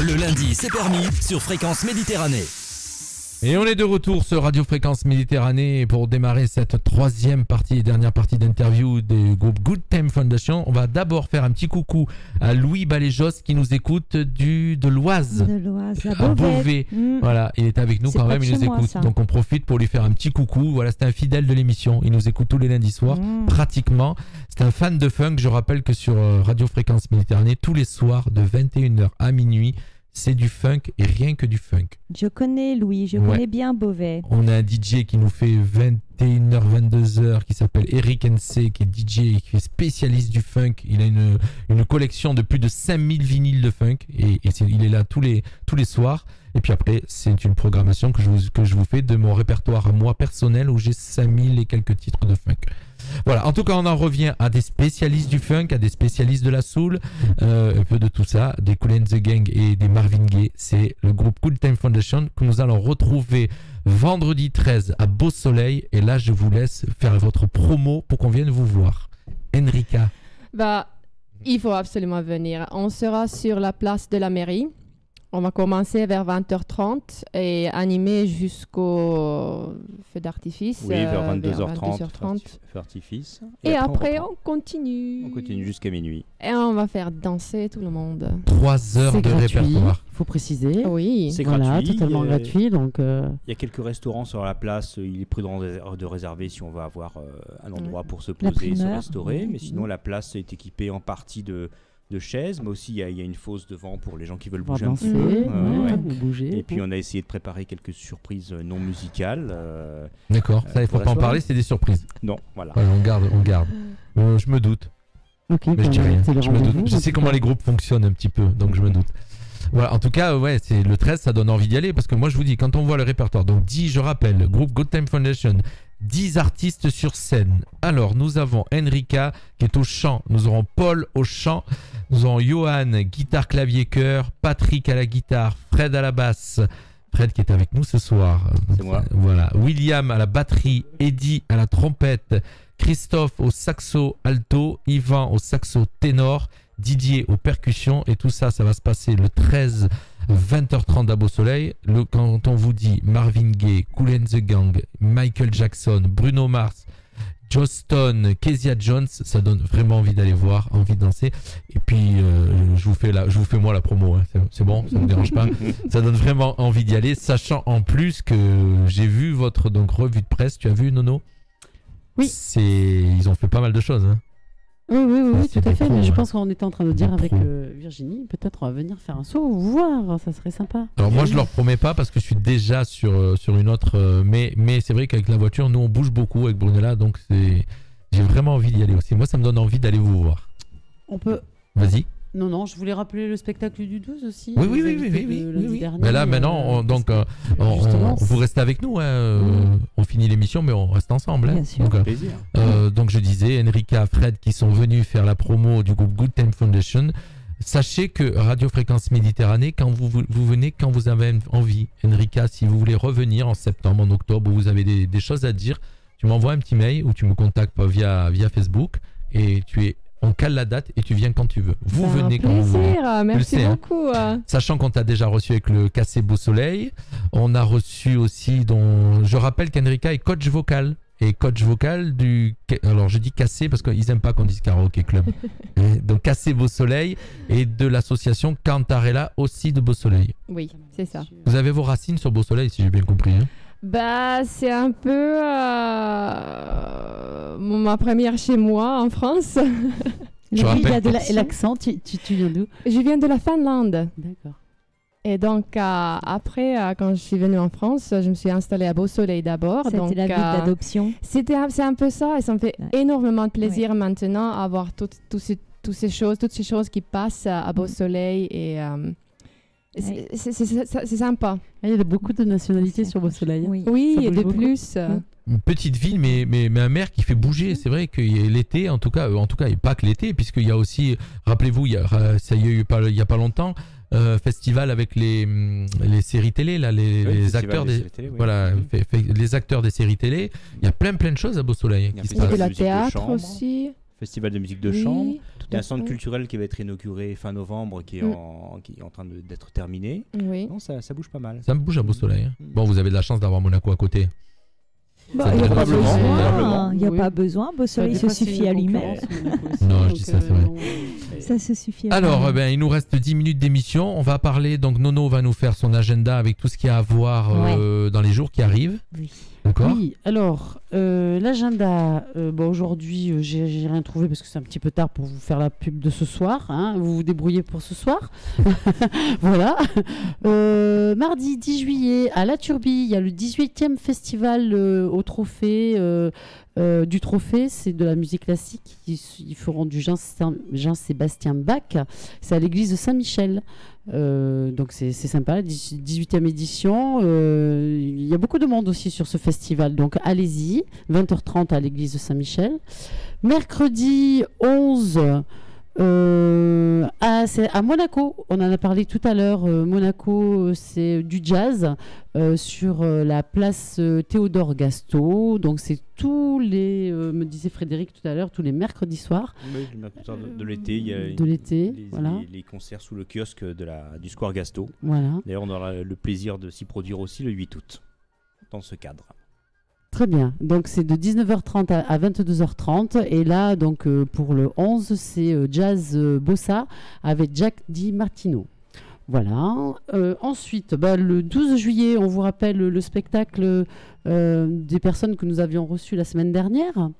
Le lundi, c'est permis sur Fréquence Méditerranée. Et on est de retour sur Radio Fréquence Méditerranée pour démarrer cette troisième partie et dernière partie d'interview du groupe Good Time Foundation. On va d'abord faire un petit coucou à Louis Baléjos qui nous écoute de l'Oise. De l'Oise, à Beauvais. Voilà, il est avec nous quand même, il nous écoute. Donc on profite pour lui faire un petit coucou. Voilà, c'est un fidèle de l'émission. Il nous écoute tous les lundis soirs, pratiquement. C'est un fan de funk. Je rappelle que sur Radio Fréquence Méditerranée, tous les soirs de 21h à minuit, c'est du funk et rien que du funk. Je connais Louis, je connais bien Beauvais. On a un DJ qui nous fait 21h, 22h, qui s'appelle Eric NC, qui est DJ, qui est spécialiste du funk. Il a une collection de plus de 5000 vinyles de funk et il est là tous les soirs. Et puis après, c'est une programmation que je vous fais de mon répertoire moi personnel où j'ai 5000 et quelques titres de funk. Voilà, en tout cas on en revient à des spécialistes du funk, à des spécialistes de la soul, un peu de tout ça, des Kool and the Gang et des Marvin Gaye. C'est le groupe Good Time Foundation que nous allons retrouver vendredi 13 à Beau Soleil. Et là je vous laisse faire votre promo pour qu'on vienne vous voir. Enrica. Il faut absolument venir. On sera sur la place de la mairie. On va commencer vers 20h30 et animer jusqu'au feu d'artifice. Oui, vers 22h30, feu d'artifice. Et après, on continue. On continue jusqu'à minuit. Et on va faire danser tout le monde. 3 heures de répertoire. Il faut préciser. Oui. C'est gratuit. Totalement gratuit. Donc, il y a quelques restaurants sur la place. Il est prudent de réserver si on veut avoir un endroit pour se poser et se restaurer. Mais sinon, la place est équipée en partie de chaises, mais aussi il y a une fosse devant pour les gens qui veulent bouger un petit peu. Bouger, et puis on a essayé de préparer quelques surprises non musicales. D'accord, ça il faut pas en parler, c'est des surprises. Non, voilà. On garde. Je me doute. Okay, mais je dis rien. Je me doute. Je sais comment les groupes fonctionnent un petit peu, donc je me doute. Voilà, en tout cas, c'est le 13, ça donne envie d'y aller parce que moi je vous dis, quand on voit le répertoire, donc 10, je rappelle, le groupe Good Time Foundation, 10 artistes sur scène. Alors, nous avons Enrica qui est au chant, nous aurons Paul au chant, nous aurons Johan, guitare, clavier, chœur, Patrick à la guitare, Fred à la basse, Fred qui est avec nous ce soir. C'est moi. Voilà, William à la batterie, Eddie à la trompette, Christophe au saxo alto, Yvan au saxo ténor, Didier aux percussions, et tout ça, ça va se passer le 13 20h30 à Beau Soleil. Quand on vous dit Marvin Gaye, Kool and the Gang, Michael Jackson, Bruno Mars, Joss Stone, Kezia Jones, ça donne vraiment envie d'aller voir, envie de danser. Et puis je vous fais moi la promo, hein. C'est bon, ça ne me dérange pas. Ça donne vraiment envie d'y aller, sachant en plus que j'ai vu votre revue de presse. Tu as vu, Nono? Oui. Ils ont fait pas mal de choses, hein. Oui, tout à fait. Mais je pense qu'on était en train de dire avec Virginie, peut-être on va venir faire un saut, voir, ça serait sympa. Alors moi je leur promets pas parce que je suis déjà sur une autre, mais c'est vrai qu'avec la voiture, nous on bouge beaucoup avec Brunella, donc j'ai vraiment envie d'y aller aussi. Moi ça me donne envie d'aller vous voir. On peut. Vas-y. Non, je voulais rappeler le spectacle du 12 aussi. Oui. Mais là, maintenant, vous restez avec nous. Hein, on finit l'émission, mais on reste ensemble. Bien sûr. Donc, plaisir. Donc, je disais, Enrica, Fred, qui sont venus faire la promo du groupe Good Time Foundation. Sachez que Radio Fréquence Méditerranée, quand vous venez, quand vous avez envie, Enrica, si vous voulez revenir en septembre, en octobre, où vous avez des choses à dire, tu m'envoies un petit mail ou tu me contactes via Facebook et on cale la date et tu viens quand tu veux. Vous venez quand vous voulez. Merci beaucoup. Sachant qu'on t'a déjà reçu avec le Cassé Beau Soleil, on a reçu aussi, je rappelle qu'Enrica est coach vocal. Et coach vocal alors je dis Cassé parce qu'ils n'aiment pas qu'on dise karaoké club. Donc Cassé Beau Soleil et de l'association Cantarella aussi de Beau Soleil. Oui, c'est ça. Vous avez vos racines sur Beau Soleil si j'ai bien compris. Hein. C'est un peu ma première chez moi en France. Il y a de l'accent, tu viens d'où? Je viens de la Finlande. D'accord. Et donc, après, quand je suis venue en France, je me suis installée à Beau Soleil d'abord. C'était la ville d'adoption. C'est un peu ça. Et ça me fait énormément de plaisir maintenant à voir toutes ces choses qui passent à Beau Soleil. Et c'est sympa. Il y a beaucoup de nationalités sur Beau Soleil. Oui, il y a de plus. Une petite ville, mais un maire qui fait bouger. C'est vrai qu'il y a l'été, en tout cas, et pas que l'été, puisqu'il y a aussi, rappelez-vous, il y a pas longtemps, festival avec les séries télé, là, les acteurs des télé, voilà, les acteurs des séries télé. Il y a plein de choses à Beau Soleil. Il y a de la théâtre aussi. festival de musique de chambre. Il y a un centre culturel qui va être inauguré fin novembre, qui est en train d'être terminé. Oui. Non, ça bouge pas mal. Ça me bouge à Beau Soleil. Hein. Bon, vous avez de la chance d'avoir Monaco à côté. Bah, il n'y a pas besoin. Il n'y a pas besoin. Beau Soleil se suffit à lui-même. Non, je dis ça, c'est vrai. Ça se suffit. Alors, il nous reste 10 minutes d'émission. On va parler, donc Nono va nous faire son agenda avec tout ce qu'il y a à voir dans les jours qui arrivent. Oui. D'accord. Oui, alors, l'agenda, aujourd'hui, j'ai rien trouvé parce que c'est un petit peu tard pour vous faire la pub de ce soir. Hein, vous vous débrouillez pour ce soir. Voilà. Mardi 10 juillet, à La Turbie, il y a le 18e festival au Trophée. Du Trophée, c'est de la musique classique. Ils feront du Jean-Sébastien Bach. C'est à l'église de Saint-Michel. Donc c'est sympa, 18e édition. Il y a beaucoup de monde aussi sur ce festival. Donc allez-y, 20h30 à l'église de Saint-Michel. Mercredi 11, c'est à Monaco. On en a parlé tout à l'heure. Monaco, c'est du jazz sur la place Théodore Gasteau. Donc c'est tous les, me disait Frédéric tout à l'heure, tous les mercredis soirs. Oui, le mercredi soir de l'été, il y a les concerts sous le kiosque du Square Gasteau. Voilà. D'ailleurs, on aura le plaisir de s'y produire aussi le 8 août, dans ce cadre. Très bien. Donc, c'est de 19h30 à 22h30. Et là, donc, pour le 11, c'est Jazz Bossa avec Jack Di Martino. Voilà. Ensuite, le 12 juillet, on vous rappelle le spectacle des personnes que nous avions reçues la semaine dernière.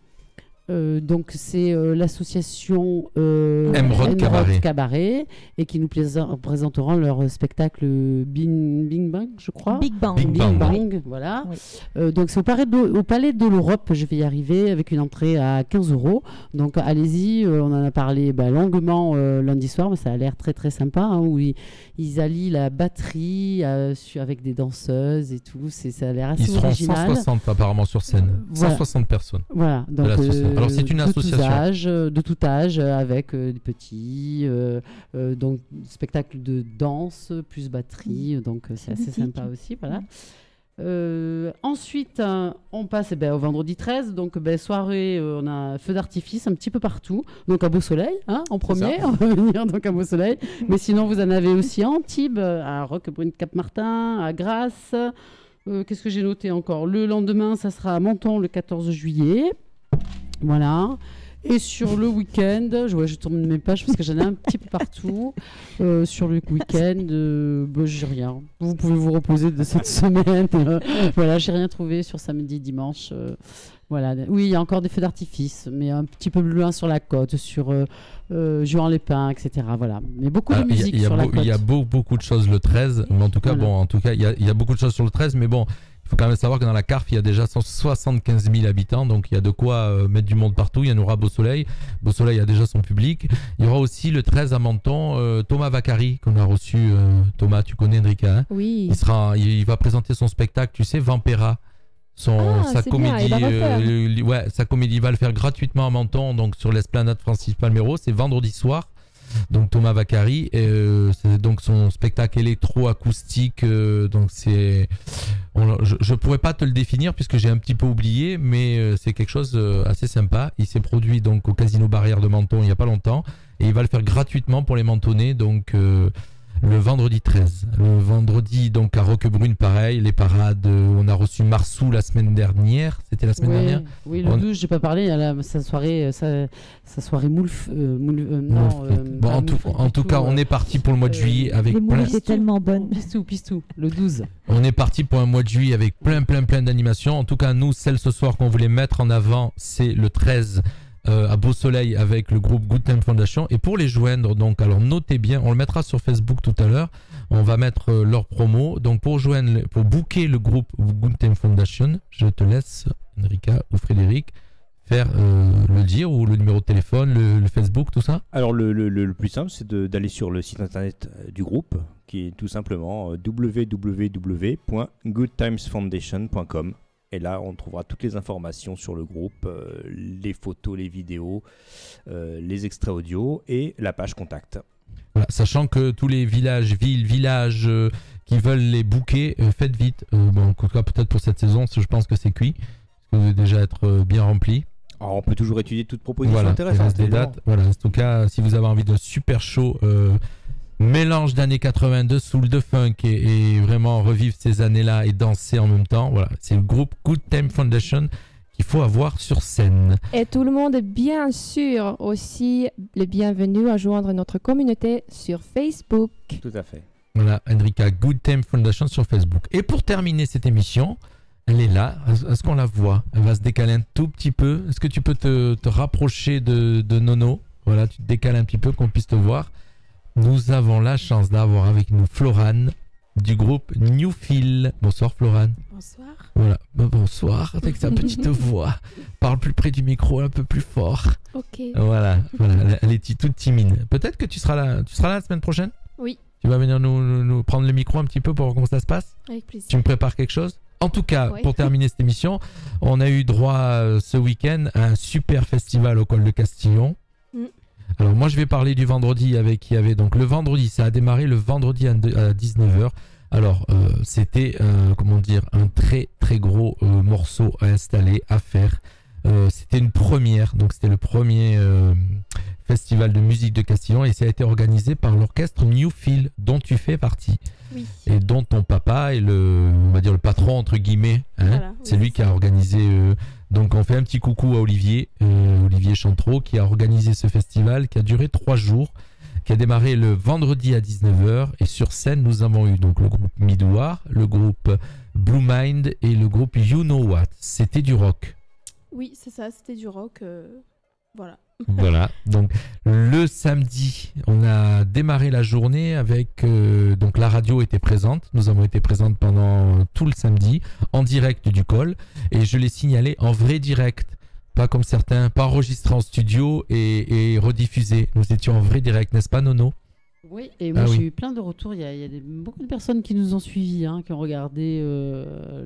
Donc c'est l'association Emerald Cabaret et qui nous présenteront leur spectacle Bing Bang, je crois. Big Bang. Big Bang. Voilà. Oui. Donc c'est au Palais de l'Europe, je vais y arriver, avec une entrée à 15 €. Donc allez-y, on en a parlé longuement lundi soir, mais ça a l'air très très sympa, hein, où ils allient la batterie avec des danseuses et tout. Ça a l'air assez original. Ils seront 160 apparemment sur scène. Voilà. 160 personnes. Voilà. Donc, alors c'est une association de tout âge avec des petits, donc spectacle de danse plus batterie, donc c'est assez sympa aussi, voilà. Ensuite, on passe au vendredi 13, donc soirée, on a feu d'artifice un petit peu partout, donc à Beau Soleil, hein, en premier, on va venir donc à Beau Soleil, mais sinon vous en avez aussi à Antibes, à Roquebrune-Cap-Martin, à Grasse. Qu'est-ce que j'ai noté encore? Le lendemain, ça sera à Menton le 14 juillet. Voilà. Et sur le week-end, je tourne mes pages parce que j'en ai un petit peu partout. Sur le week-end, j'ai rien. Vous pouvez vous reposer de cette semaine. Voilà, j'ai rien trouvé sur samedi, dimanche. Voilà. Oui, il y a encore des feux d'artifice, mais un petit peu plus loin sur la côte, sur Juan-les-Pins, etc. Voilà. Mais beaucoup de musique sur la côte. Il y a beaucoup de choses le 13, mais en tout cas, il y a beaucoup de choses sur le 13, mais bon. Il faut quand même savoir que dans la Carfe, il y a déjà 175 000 habitants, donc il y a de quoi mettre du monde partout. Il y en aura Beau Soleil. Beau Soleil a déjà son public. Il y aura aussi le 13 à Menton, Thomas Vaccari, qu'on a reçu. Thomas, tu connais Enrica, hein? Oui. Il va présenter son spectacle, tu sais, Vampera. Sa comédie, sa comédie, il va le faire gratuitement à Menton, donc sur l'esplanade Francis Palmero. C'est vendredi soir. Donc Thomas Vaccari, c'est donc son spectacle électro-acoustique. Donc je pourrais pas te le définir puisque j'ai un petit peu oublié, mais c'est quelque chose assez sympa. Il s'est produit donc au Casino Barrière de Menton il y a pas longtemps et il va le faire gratuitement pour les Mentonnais. Donc le vendredi 13. Le vendredi, donc à Roquebrune, pareil, les parades. On a reçu Marsou la semaine dernière. C'était la semaine dernière. Oui, le 12, j'ai pas parlé. Il y a sa soirée Moulf. En tout cas, on est parti pour le mois de juillet avec les moules étaient tellement bonnes. Pistou, le 12. On est parti pour un mois de juillet avec plein d'animations. En tout cas, nous, celle ce soir qu'on voulait mettre en avant, c'est le 13. À Beau Soleil avec le groupe Good Time Foundation. Et pour les joindre, donc, alors notez bien, on le mettra sur Facebook tout à l'heure, on va mettre leur promo. Donc pour booker le groupe Good Time Foundation, je te laisse, Enrica ou Frédéric, faire le dire, ou le numéro de téléphone, le Facebook, tout ça. Alors le plus simple, c'est d'aller sur le site internet du groupe, qui est tout simplement www.goodtimesfoundation.com. Et là, on trouvera toutes les informations sur le groupe, les photos, les vidéos, les extraits audio et la page contact. Voilà, sachant que tous les villages qui veulent les booker, faites vite. En tout cas, peut-être pour cette saison, je pense que c'est cuit. Parce que vous devez déjà être bien rempli. Alors, on peut toujours étudier toute proposition Voilà, il intéressante. reste des dates. Voilà, en tout cas, si vous avez envie d'un super show, mélange d'années 82, soul de funk et vraiment revivre ces années-là et danser en même temps, voilà, c'est le groupe Good Time Foundation qu'il faut avoir sur scène. Et tout le monde est bien sûr aussi le bienvenu à joindre notre communauté sur Facebook. Tout à fait. Voilà, Enrika, Good Time Foundation sur Facebook. Et pour terminer cette émission, elle est là. Est-ce qu'on la voit? Elle va se décaler un tout petit peu. Est-ce que tu peux te rapprocher de Nono? Voilà, tu te décales un petit peu qu'on puisse te voir. Nous avons la chance d'avoir avec nous Florane du groupe Newfield. Bonsoir Florane. Bonsoir. Voilà, bonsoir, avec sa petite voix. Parle plus près du micro, un peu plus fort. Ok. Voilà, elle est toute timide. Peut-être que tu seras là la semaine prochaine? Oui. Tu vas venir nous prendre le micro un petit peu pour voir comment ça se passe? Avec plaisir. Tu me prépares quelque chose? En tout cas, Ouais. pour terminer cette émission, on a eu droit ce week-end à un super festival au Col de Castillon. Mm. Alors moi je vais parler du vendredi qui avait donc le vendredi, ça a démarré le vendredi à 19h. Alors c'était un très très gros morceau à installer, à faire. C'était une première, donc c'était le premier festival de musique de Castillon et ça a été organisé par l'orchestre Newfield dont tu fais partie. Oui. Et dont ton papa est on va dire le patron entre guillemets. Hein. Voilà, c'est oui, lui c'est qui a organisé. Donc on fait un petit coucou à Olivier Chantreau qui a organisé ce festival qui a duré 3 jours, qui a démarré le vendredi à 19h et sur scène nous avons eu donc le groupe Midwar, le groupe Blue Mind et le groupe You Know What. C'était du rock. Oui, c'est ça, c'était du rock. Voilà. Voilà, donc le samedi, on a démarré la journée avec donc la radio était présente, nous avons été présentes pendant tout le samedi en direct du col et je l'ai signalé en vrai direct, pas comme certains, pas enregistré en studio et rediffusé. Nous étions en vrai direct, n'est-ce pas Nono? Oui, et moi Ah j'ai oui. eu plein de retours. Il y a beaucoup de personnes qui nous ont suivis, qui ont regardé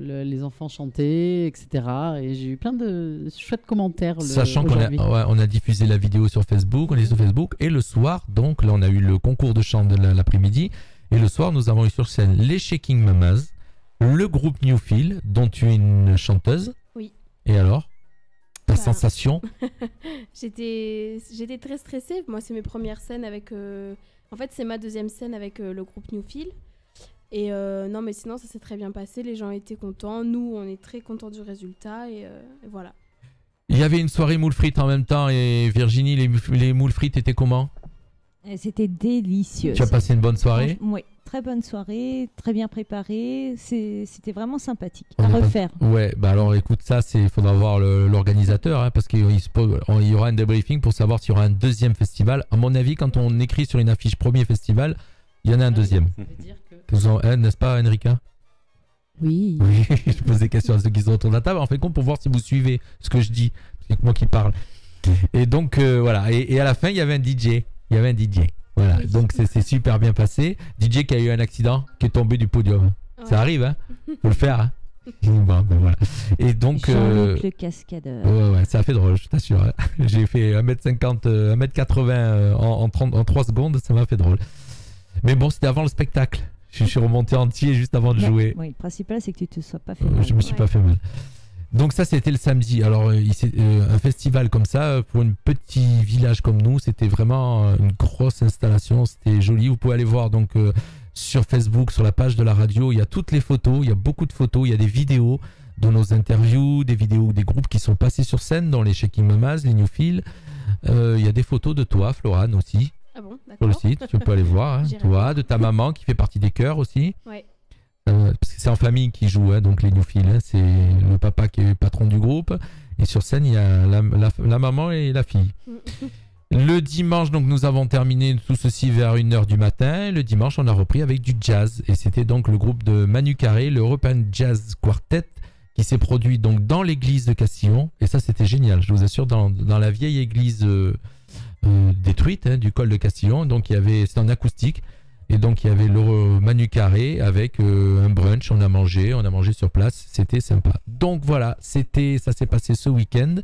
les enfants chanter, etc. Et j'ai eu plein de chouettes commentaires. Sachant qu'on on a diffusé la vidéo sur Facebook, on est sur Facebook et le soir, donc là on a eu le concours de chant de l'après-midi et le soir nous avons eu sur scène les Shaking Mamas, le groupe Newfield dont tu es une chanteuse. Oui. Et alors? Ta Bah. sensation? J'étais très stressée. Moi, c'est mes premières scènes avec. En fait, c'est ma deuxième scène avec le groupe Newfield. Et non, mais sinon, ça s'est très bien passé. Les gens étaient contents. Nous, on est très contents du résultat. Et voilà. Il y avait une soirée moules frites en même temps et Virginie, les moules frites étaient comment? Et c'était délicieux. Tu as passé une bonne soirée? Oui, très bonne soirée, très bien préparée. C'était vraiment sympathique On à est pas- refaire. Ouais, bah alors écoute, ça, il faudra voir l'organisateur parce qu'il y aura un débriefing pour savoir s'il y aura un deuxième festival. À mon avis, quand on écrit sur une affiche premier festival, il y en a un deuxième. Ça veut dire que... N'est-ce pas, Enrika? Oui. Oui, je pose des questions à ceux qui sont autour de la table. En fait, compte pour voir si vous suivez ce que je dis. C'est que moi qui parle. Et donc, voilà. Et à la fin, il y avait un DJ. Voilà. Oui. Donc, c'est super bien passé. DJ qui a eu un accident, qui est tombé du podium. Ouais. Ça arrive, hein? Faut le faire, hein? Bon, ben voilà. Et donc. Jean-Luc le cascadeur. Ouais, ça a fait drôle, je t'assure. J'ai fait 1m50, 1m80 en 3 secondes, ça m'a fait drôle. Mais bon, c'était avant le spectacle. Je suis remonté entier juste avant de jouer. Oui, le principal, c'est que tu te sois pas fait mal. Je me suis Ouais. pas fait mal. Donc ça, c'était le samedi. Alors, un festival comme ça, pour un petit village comme nous, c'était vraiment une grosse installation. C'était joli. Vous pouvez aller voir donc sur Facebook, sur la page de la radio. Il y a toutes les photos. Il y a beaucoup de photos. Il y a des vidéos de nos interviews, des vidéos des groupes qui sont passés sur scène dans les Shaking Mamas, les Newfield. Il y a des photos de toi, Florane, aussi, Ah bon, sur d'accord. le site. Tu peux aller voir. Hein. J'irai Toi, voir. de ta maman qui fait partie des chœurs aussi. Ouais. Parce que c'est en famille qui joue, hein, donc les Newfield. Hein, c'est le papa qui est patron du groupe. Et sur scène, il y a la maman et la fille. Le dimanche, donc, nous avons terminé tout ceci vers 1h du matin. Le dimanche, on a repris avec du jazz. Et c'était donc le groupe de Manu Carré, le European Jazz Quartet, qui s'est produit donc dans l'église de Castillon. Et ça, c'était génial. Je vous assure, dans la vieille église détruite du col de Castillon. Donc, c'était en acoustique. Et donc, il y avait le Manu Carré avec un brunch. On a mangé sur place. C'était sympa. Donc, voilà, ça s'est passé ce week-end.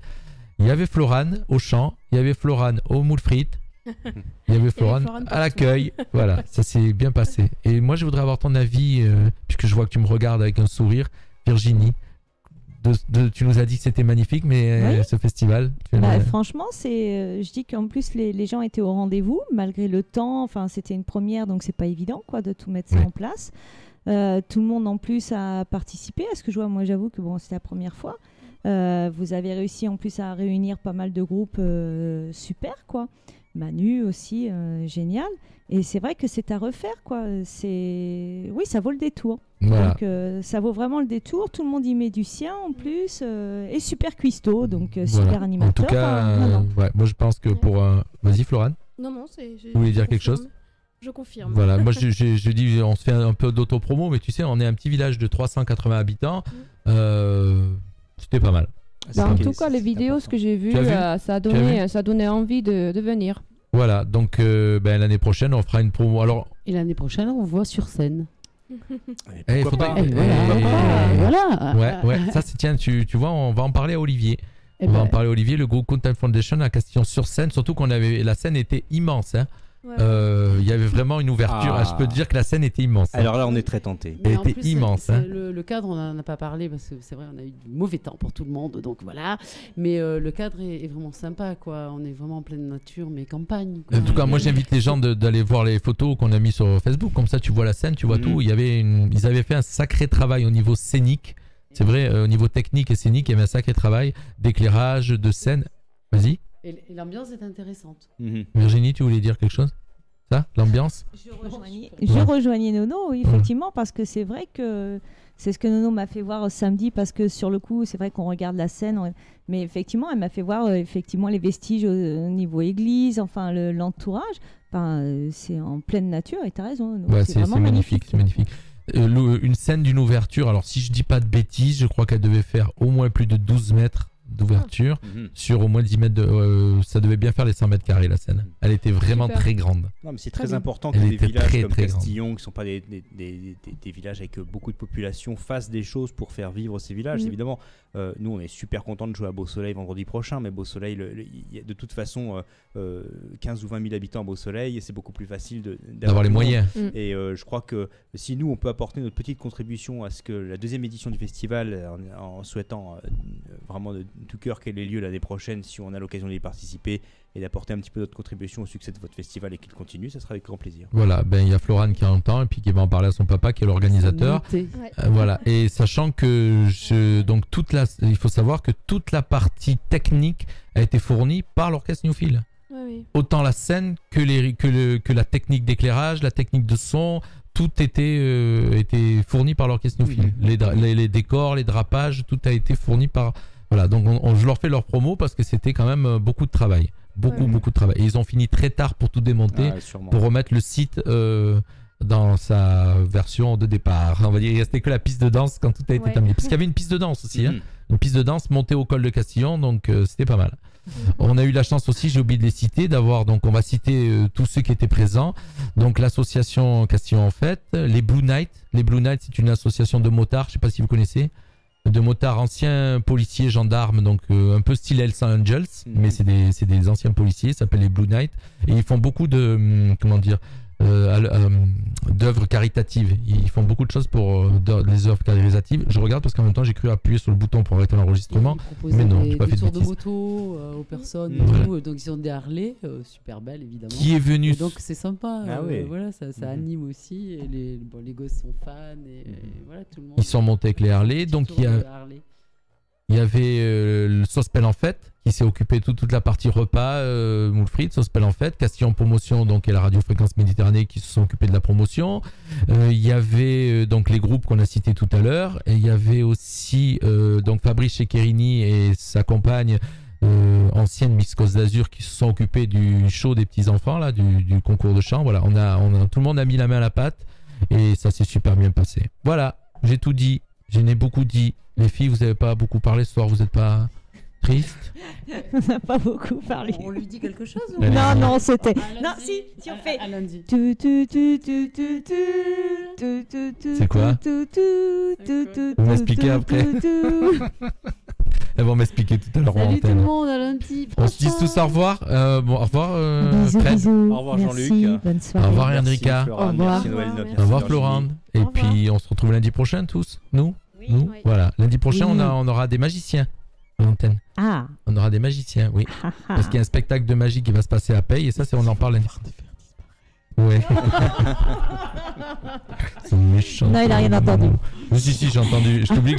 Il y avait Florane au chant, il y avait Florane au moule frites, il y avait Florane Florane à l'accueil. Voilà, ça s'est bien passé. Et moi, je voudrais avoir ton avis, puisque je vois que tu me regardes avec un sourire, Virginie. Tu nous as dit que c'était magnifique, mais ce festival franchement, je dis qu'en plus les gens étaient au rendez-vous malgré le temps. Enfin, c'était une première, donc c'est pas évident quoi de tout mettre ça en place. Tout le monde en plus a participé à ce que je vois. Moi, j'avoue que c'était la première fois. Vous avez réussi en plus à réunir pas mal de groupes super quoi. Manu aussi, génial. Et c'est vrai que c'est à refaire quoi. Oui, ça vaut le détour. Voilà. Donc ça vaut vraiment le détour. Tout le monde y met du sien en plus et super cuistot, donc super animateur. En tout cas, moi je pense que pour vas-y Florane. Non, vous voulez dire quelque chose? Je confirme. Voilà, moi je dis, on se fait un peu d'autopromo, mais tu sais, on est un petit village de 380 habitants. C'était pas mal. En tout cas, les vidéos, ce que j'ai vu, ça a donné envie de venir. Voilà, donc l'année prochaine, on fera une promo. Alors... Et l'année prochaine, on voit sur scène. Voilà. Ouais. Ça, tiens, tu vois, on va en parler à Olivier. On va en parler à Olivier, le groupe Content Foundation à Castillon-sur-Seine, surtout la scène était immense. Hein. Il y avait vraiment une ouverture. Je peux te dire que la scène était immense. Alors là, on est très tenté. Elle était immense. Le cadre, on n'en a pas parlé parce que c'est vrai, on a eu du mauvais temps pour tout le monde. Donc voilà. Mais le cadre est vraiment sympa. Quoi. On est vraiment en pleine nature, mais campagne. Quoi. En tout cas, moi, j'invite les gens d'aller voir les photos qu'on a mis sur Facebook. Comme ça, tu vois la scène, tu vois tout. Ils avaient fait un sacré travail au niveau scénique. C'est vrai, au niveau technique et scénique, il y avait un sacré travail d'éclairage, de scène. Vas-y. Et l'ambiance est intéressante. Virginie, tu voulais dire quelque chose? Ça, l'ambiance? Je rejoignais Nono, oui, effectivement, parce que c'est vrai que c'est ce que Nono m'a fait voir samedi, parce que sur le coup, c'est vrai qu'on regarde la scène, mais effectivement, elle m'a fait voir effectivement les vestiges au niveau église, enfin l'entourage. C'est en pleine nature, et tu as raison. Nono, c'est magnifique, c'est magnifique. Une scène d'une ouverture, alors si je dis pas de bêtises, je crois qu'elle devait faire au moins plus de 12 mètres d'ouverture sur au moins 10 mètres ça devait bien faire les 100 mètres carrés la scène. Elle était vraiment très grande. Non, mais c'est très important que des villages comme Castillon, qui ne sont pas des villages avec beaucoup de population, fassent des choses pour faire vivre ces villages. Évidemment, nous on est super contents de jouer à Beau Soleil vendredi prochain, mais Beau Soleil, il y a de toute façon 15 ou 20 000 habitants à Beau Soleil, et c'est beaucoup plus facile d'avoir les moyens. Et je crois que si nous on peut apporter notre petite contribution à ce que la deuxième édition du festival, en souhaitant vraiment de tout cœur qu'elle ait lieu l'année prochaine, si on a l'occasion d'y participer et d'apporter un petit peu notre contribution au succès de votre festival et qu'il continue, ça sera avec grand plaisir. Voilà, il y a Florane qui entend et puis qui va en parler à son papa qui est l'organisateur. Voilà, et sachant que il faut savoir que toute la partie technique a été fournie par l'orchestre Newfield. Autant la scène que la technique d'éclairage, la technique de son, tout était fourni par l'orchestre Newfield. Les décors, les drapages, tout a été fourni par... Voilà, donc je leur fais leur promo parce que c'était quand même beaucoup de travail. Beaucoup de travail. Et ils ont fini très tard pour tout démonter, pour remettre le site dans sa version de départ. On va dire, il restait que la piste de danse quand tout a été terminé. Parce qu'il y avait une piste de danse aussi. Une piste de danse montée au col de Castillon, donc c'était pas mal. On a eu la chance aussi, j'ai oublié de les citer, donc on va citer tous ceux qui étaient présents. Donc l'association Castillon en Fête, les Blue Knights. Les Blue Knights, c'est une association de motards, je sais pas si vous connaissez. De motards anciens policiers, gendarmes, donc un peu style Hells Angels, mais c'est des anciens policiers, ça s'appelle les Blue Knights, et ils font beaucoup de d'œuvres caritatives. Ils font beaucoup de choses pour des œuvres caritatives. Je regarde parce qu'en même temps j'ai cru appuyer sur le bouton pour arrêter l'enregistrement, mais non, j'ai pas fait de tours bêtises. de moto aux personnes, donc ils ont des Harley super belles évidemment. Qui est venu, et donc c'est sympa. Voilà, ça anime aussi. Et les gosses sont fans et voilà, tout le monde. Ils sont montés avec les Harley, donc il y avait le Sospel en Fête qui s'est occupé de toute la partie repas, moule frites, Sospel en Fête, Castillon Promotion donc et la radio Fréquence Méditerranée qui se sont occupés de la promotion. Il y avait donc les groupes qu'on a cités tout à l'heure, et il y avait aussi donc Fabrice Ceccherini et sa compagne ancienne Miss Côte d'Azur qui se sont occupés du show des petits enfants là, du concours de chant. Voilà, tout le monde a mis la main à la pâte et ça s'est super bien passé. Voilà, j'ai tout dit, j'en ai beaucoup dit. Les filles, vous n'avez pas beaucoup parlé ce soir, vous n'êtes pas triste? On n'a pas beaucoup parlé. On lui dit quelque chose ou... Non, c'était... Non, si on fait... À lundi. C'est quoi? Vous m'expliquez après. Elles vont m'expliquer tout à l'heure en antenne. Salut tout le monde, à lundi. On se dit tous au revoir. Au revoir bisous. Au revoir Merci, Jean-Luc. bonne soirée. Au revoir Enrica. Au revoir Noël. Au revoir Florent. Et puis on se retrouve lundi prochain tous, nous. Nous, Oui. voilà. Lundi prochain, Oui. on aura des magiciens à l'antenne. Ah, On aura des magiciens, oui. Parce qu'il y a un spectacle de magie qui va se passer à Paye et ça, on en parle lundi. Ouais. C'est méchant. Non, il a rien entendu. Si, j'ai entendu. Je t'oublie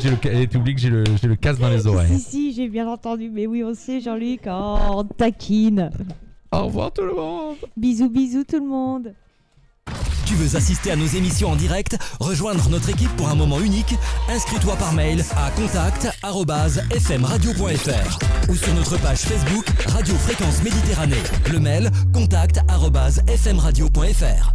que j'ai le casque dans les oreilles. Si, j'ai bien entendu. Mais oui, on sait, Jean-Luc. Oh, on taquine. Au revoir tout le monde. Bisous, bisous tout le monde. Tu veux assister à nos émissions en direct, rejoindre notre équipe pour un moment unique? Inscris-toi par mail à contact@fmradio.fr ou sur notre page Facebook Radio Fréquence Méditerranée. Le mail contact@fmradio.fr.